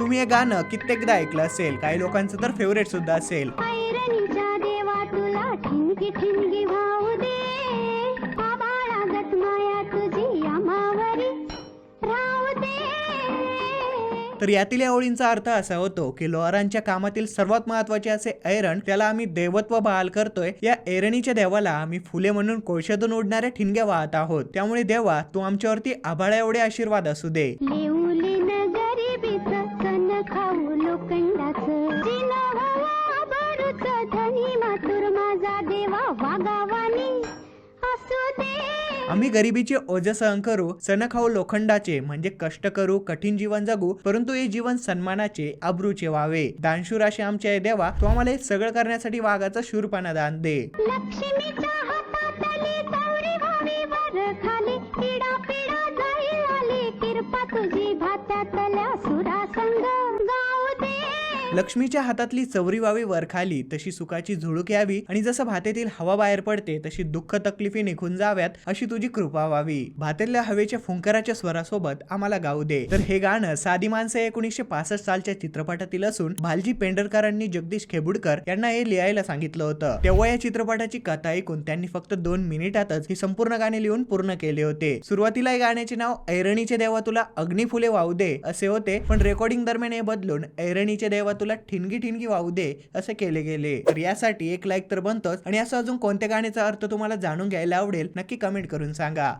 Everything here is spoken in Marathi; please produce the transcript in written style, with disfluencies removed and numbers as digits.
तुम्ही हे गाणं कित्येकदा ऐकलं असेल, काही लोकांचं तर फेवरेट सुद्धा असेल। ऐरणीच्या देवा तुला ठिणगी ठिणगी भाऊ दे, आभाळागत माया तुझी आम्हावरी राहू दे। तर यातील या ओळींचा अर्थ असा होतो की लोहारांच्या कामातील सर्वात महत्वाचे असे ऐरण, त्याला आम्ही देवत्व बहाल करतोय। या ऐरणीच्या देवाला आम्ही फुले म्हणून कोळशातून उडणाऱ्या ठिणग्या वाहत आहोत, त्यामुळे देवा तू आमच्यावरती आभाळा एवढे आशीर्वाद असू दे। लेऊली नगरीबीचं सण खाऊ लोखंडाचं, जिनं हवा भरूचं धनी मातुर माझा देवा वागावानी असू दे। आम्ही गरिबीचे ओझे सहन करू, सण खाऊ लोखंडाचे म्हणजे कष्ट करू, कठीण जीवन जगू, परंतु हे जीवन सन्मानाचे आबरूचे व्हावे। दानशूर असे आमचे आहे देवा, तू आम्हाला हे सगळं करण्यासाठी वाघाचा शूरपणा दान दे। लक्ष्मीच्या हातातली चौरी व्हावी वर खाली, पिढा पिढा जाईल आली कृपा तुझी भात्यातल्या सुरा संग गाऊ दे। लक्ष्मीच्या हातातली चौरी व्हावी वर खाली, तशी सुखाची झुळूक यावी, आणि जसं भातेतील हवा बाहेर पडते तशी दुःख तकलिफी निघून जाव्यात, अशी तुझी कृपा व्हावी। भातेतल्या हवेच्या फुंकराच्या स्वरासोबत आम्हाला गाऊ दे। तर हे गाणं साधी माणसं 1965 सालच्या चित्रपटातील असून भालजी पेंढरकरांनी जगदीश खेबुडकर यांना हे लिहायला सांगितलं होतं। तेव्हा या चित्रपटाची कथा ऐकून त्यांनी फक्त 2 मिनिटातच ही संपूर्ण गाणे लिहून पूर्ण केले होते। सुरुवातीला या गाण्याचे नाव ऐरणीचे देवा तुला अग्निफुले वाहू दे असे होते, पण रेकॉर्डिंग दरम्यान हे बदलून ऐरणीचे देवा तुला ठिणगी ठिणगी वाहू दे असे केले गेले। तर यासाठी एक लाईक तर बनतोच, आणि असं अजून कोणत्या गाण्याचा अर्थ तुम्हाला जाणून घ्यायला आवडेल नक्की कमेंट करून सांगा।